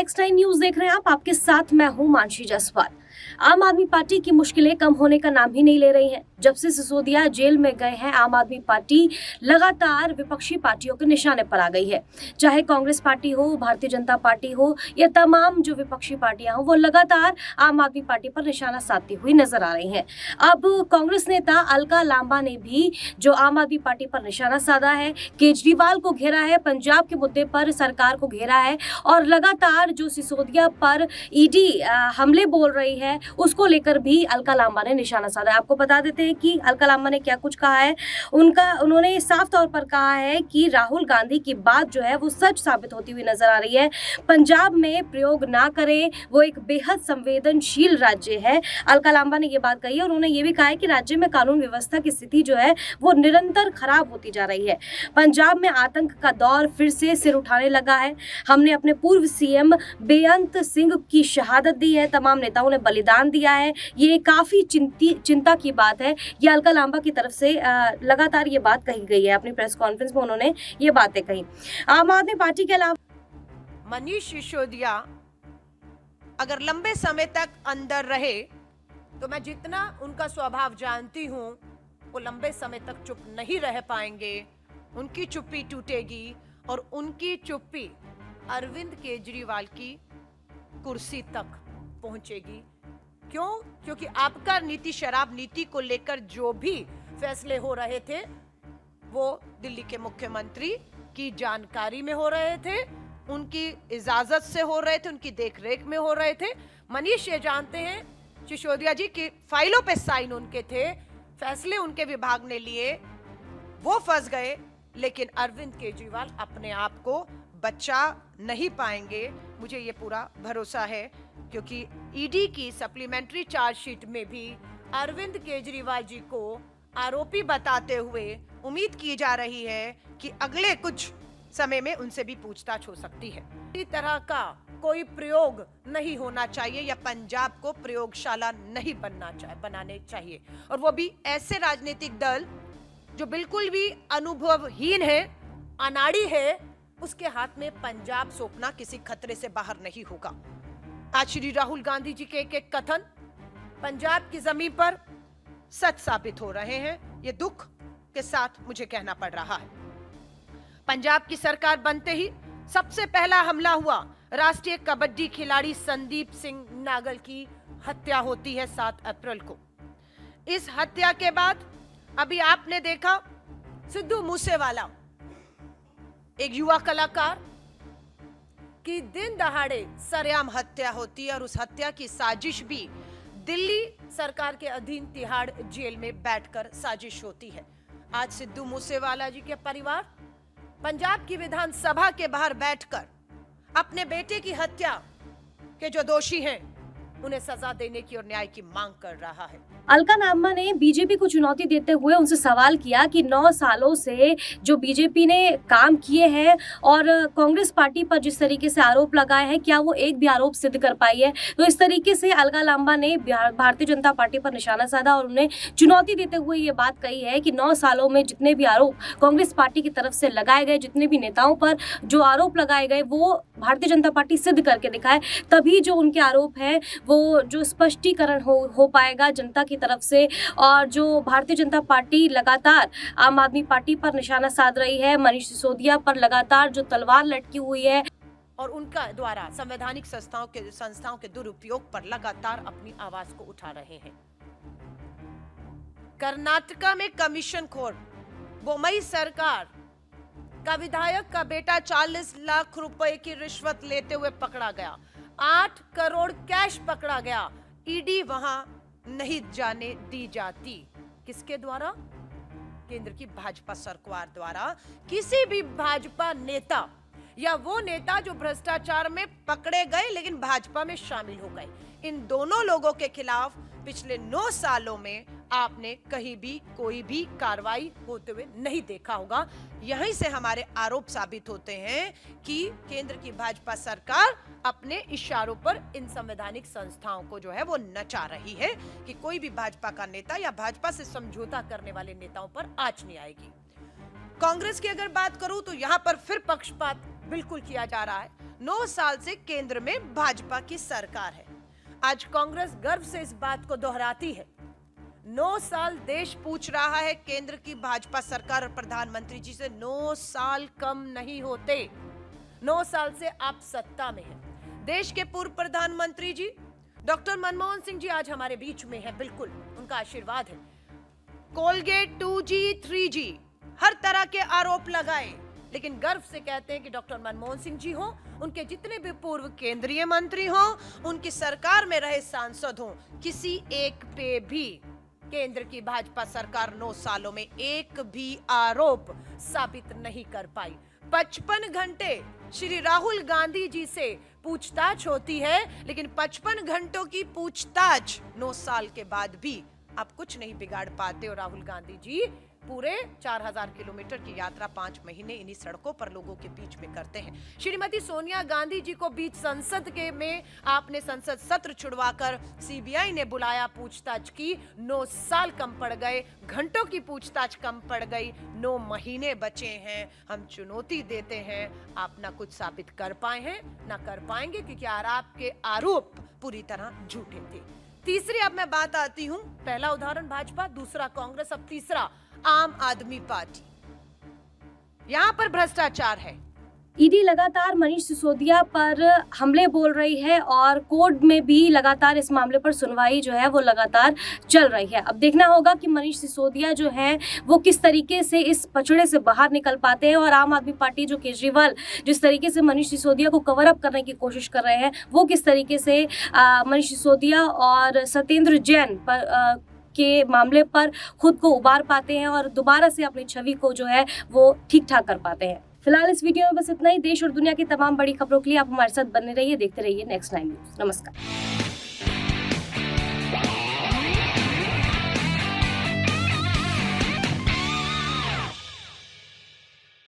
Next9 news देख रहे हैं आप। आपके साथ मैं हूं मानसी जायसवाल। आम आदमी पार्टी की मुश्किलें कम होने का नाम ही नहीं ले रही हैं। जब से सिसोदिया जेल में गए हैं, आम आदमी पार्टी लगातार विपक्षी पार्टियों के निशाने पर आ गई है। चाहे कांग्रेस पार्टी हो, भारतीय जनता पार्टी हो या तमाम जो विपक्षी पार्टियां हो, वो लगातार आम आदमी पार्टी पर निशाना साधती हुई नजर आ रही हैं। अब कांग्रेस नेता अलका लांबा ने भी जो आम आदमी पार्टी पर निशाना साधा है, केजरीवाल को घेरा है, पंजाब के मुद्दे पर सरकार को घेरा है और लगातार जो सिसोदिया पर ईडी हमले बोल रही है, उसको लेकर भी अलका लांबा ने निशाना साधा है। आपको बता देते हैं कि अलका लांबा ने क्या कुछ कहा है। उन्होंने साफ तौर पर कहा है कि राहुल गांधी की बात जो है वो सच साबित होती हुई नजर आ रही है। पंजाब में प्रयोग ना करें, वो एक बेहद संवेदनशील राज्य है। अलका लांबा ने ये बात कही है और उन्होंने ये भी कहा है कि राज्य में कानून व्यवस्था की स्थिति जो है वो निरंतर खराब होती जा रही है। पंजाब में आतंक का दौर फिर से सिर उठाने लगा है। हमने अपने पूर्व सीएम बेअंत सिंह की शहादत दी है, तमाम नेताओं ने बलिदान दिया है। ये काफी चिंता की बात है। ये अलका लांबा की तरफ से लगातार ये बात कही गई है। अपनी प्रेस कॉन्फ्रेंस में उन्होंने ये बातें कही। आम आदमी पार्टी के अलावा मनीष सिसोदिया अगर लंबे समय तक अंदर रहे तो मैं जितना उनका स्वभाव जानती हूँ, वो लंबे समय तक चुप नहीं रह पाएंगे। उनकी चुप्पी टूटेगी और उनकी चुप्पी अरविंद केजरीवाल की कुर्सी तक पहुंचेगी। क्यों? क्योंकि आपका नीति शराब नीति को लेकर जो भी फैसले हो रहे थे वो दिल्ली के मुख्यमंत्री की जानकारी में हो रहे थे, उनकी इजाजत से हो रहे थे, उनकी देखरेख में हो रहे थे। मनीष ये जानते हैं सिसोदिया जी की फाइलों पे साइन उनके थे, फैसले उनके विभाग ने लिए, वो फंस गए। लेकिन अरविंद केजरीवाल अपने आप को बचा नहीं पाएंगे, मुझे ये पूरा भरोसा है। क्योंकि ईडी की सप्लीमेंट्री चार्जशीट में भी अरविंद केजरीवाल जी को आरोपी बताते हुए उम्मीद की जा रही है कि अगले कुछ समय में उनसे भी पूछताछ हो सकती है। इस तरह का कोई प्रयोग नहीं होना चाहिए या पंजाब को प्रयोगशाला नहीं बनाने चाहिए, और वो भी ऐसे राजनीतिक दल जो बिल्कुल भी अनुभवहीन है, अनाड़ी है, उसके हाथ में पंजाब सौंपना किसी खतरे से बाहर नहीं होगा। आज श्री राहुल गांधी जी के एक कथन पंजाब की जमीन पर सच साबित हो रहे हैं, ये दुख के साथ मुझे कहना पड़ रहा है। पंजाब की सरकार बनते ही सबसे पहला हमला हुआ, राष्ट्रीय कबड्डी खिलाड़ी संदीप सिंह नागल की हत्या होती है 7 अप्रैल को। इस हत्या के बाद अभी आपने देखा सिद्धू मूसेवाला, एक युवा कलाकार की दिन दहाड़े सरेआम हत्या होती है और उस हत्या की साजिश भी दिल्ली सरकार के अधीन तिहाड़ जेल में बैठकर साजिश होती है। आज सिद्धू मूसेवाला जी के परिवार पंजाब की विधानसभा के बाहर बैठकर अपने बेटे की हत्या के जो दोषी हैं उन्हें सजा देने की और न्याय की मांग कर रहा है। अलका लांबा ने बीजेपी को चुनौती देते हुए उनसे सवाल किया कि 9 सालों से जो बीजेपी ने काम किए हैं और कांग्रेस पार्टी पर जिस तरीके से आरोप लगाए हैं, क्या वो एक भी आरोप सिद्ध कर पाई है। तो इस तरीके से अलका लांबा ने भारतीय जनता पार्टी पर निशाना साधा और उन्हें चुनौती देते हुए ये बात कही है कि 9 सालों में जितने भी आरोप कांग्रेस पार्टी की तरफ से लगाए गए, जितने भी नेताओं पर जो आरोप लगाए गए, वो भारतीय जनता पार्टी सिद्ध करके दिखाए, तभी जो उनके आरोप है वो जो स्पष्टीकरण हो पाएगा जनता की तरफ से। और जो भारतीय जनता पार्टी लगातार आम आदमी पार्टी पर निशाना साध रही है, मनीष सिसोदिया पर लगातार जो तलवार लटकी हुई है और उनका द्वारा संवैधानिक संस्थाओं के दुरुपयोग पर लगातार अपनी आवाज को उठा रहे हैं। कर्नाटका में कमीशन खोर बोम्मई सरकार का विधायक का बेटा 40 लाख रुपए की रिश्वत लेते हुए पकड़ा गया, 8 करोड़ कैश पकड़ा गया। ईडी वहां नहीं जाने दी जाती। किसके द्वारा? केंद्र की भाजपा सरकार द्वारा। किसी भी भाजपा नेता या वो नेता जो भ्रष्टाचार में पकड़े गए लेकिन भाजपा में शामिल हो गए, इन दोनों लोगों के खिलाफ पिछले 9 सालों में आपने कहीं भी कोई भी कार्रवाई होते हुए नहीं देखा होगा। यहीं से हमारे आरोप साबित होते हैं कि केंद्र की भाजपा सरकार अपने इशारों पर इन संवैधानिक संस्थाओं को जो है वो नचा रही है कि कोई भी भाजपा का नेता या भाजपा से समझौता करने वाले नेताओं पर आंच नहीं आएगी। कांग्रेस की अगर बात करूं तो यहां पर फिर पक्षपात बिल्कुल किया जा रहा है। 9 साल से केंद्र में भाजपा की सरकार है। आज कांग्रेस गर्व से इस बात को दोहराती है। 9 साल देश पूछ रहा है केंद्र की भाजपा सरकार और प्रधानमंत्री जी से, 9 साल कम नहीं होते। 9 साल से आप सत्ता में हैं। देश के पूर्व प्रधानमंत्री जी डॉक्टर मनमोहन सिंह जी आज हमारे बीच में हैं, बिल्कुल उनका आशीर्वाद है। कोलगेट 2G 3G हर तरह के आरोप लगाए, लेकिन गर्व से कहते हैं कि डॉक्टर मनमोहन सिंह जी हो, उनके जितने भी पूर्व केंद्रीय मंत्री हो, उनकी सरकार में रहे सांसद हो, किसी एक पे भी केंद्र की भाजपा सरकार 9 सालों में एक भी आरोप साबित नहीं कर पाई। 55 घंटे श्री राहुल गांधी जी से पूछताछ होती है, लेकिन 55 घंटों की पूछताछ 9 साल के बाद भी आप कुछ नहीं बिगाड़ पाते। और राहुल गांधी जी पूरे 4000 किलोमीटर की यात्रा 5 महीने इन्हीं सड़कों पर लोगों के बीच में करते हैं। श्रीमती सोनिया गांधी जी को बीच संसद के में आपने संसद सत्र छुड़वाकर सीबीआई ने बुलाया, पूछताछ की, 9 साल कम पड़ गए, घंटों की पूछताछ कम पड़ गई, 9 महीने बचे हैं। हम चुनौती देते हैं, आप ना कुछ साबित कर पाए हैं ना कर पाएंगे, क्योंकि आपके आरोप पूरी तरह झूठे थे। तीसरी अब मैं बात आती हूं, पहला उदाहरण भाजपा, दूसरा कांग्रेस, अब तीसरा आम आदमी पार्टी। यहां पर भ्रष्टाचार है। ईडी लगातार मनीष सिसोदिया पर हमले बोल रही है और कोर्ट में भी लगातार इस मामले पर सुनवाई जो है वो लगातार चल रही है। अब देखना होगा कि मनीष सिसोदिया जो है वो किस तरीके से इस पचड़े से बाहर निकल पाते हैं, और आम आदमी पार्टी जो केजरीवाल जिस तरीके से मनीष सिसोदिया को कवर अप करने की कोशिश कर रहे हैं, वो किस तरीके से मनीष सिसोदिया और सत्येंद्र जैन पर के मामले पर खुद को उबार पाते हैं और दोबारा से अपनी छवि को जो है वो ठीक ठाक कर पाते हैं। फिलहाल इस वीडियो में बस इतना ही। देश और दुनिया की तमाम बड़ी खबरों के लिए आप हमारे साथ बने रहिए, देखते रहिए नेक्स्ट 9 न्यूज़। नमस्कार।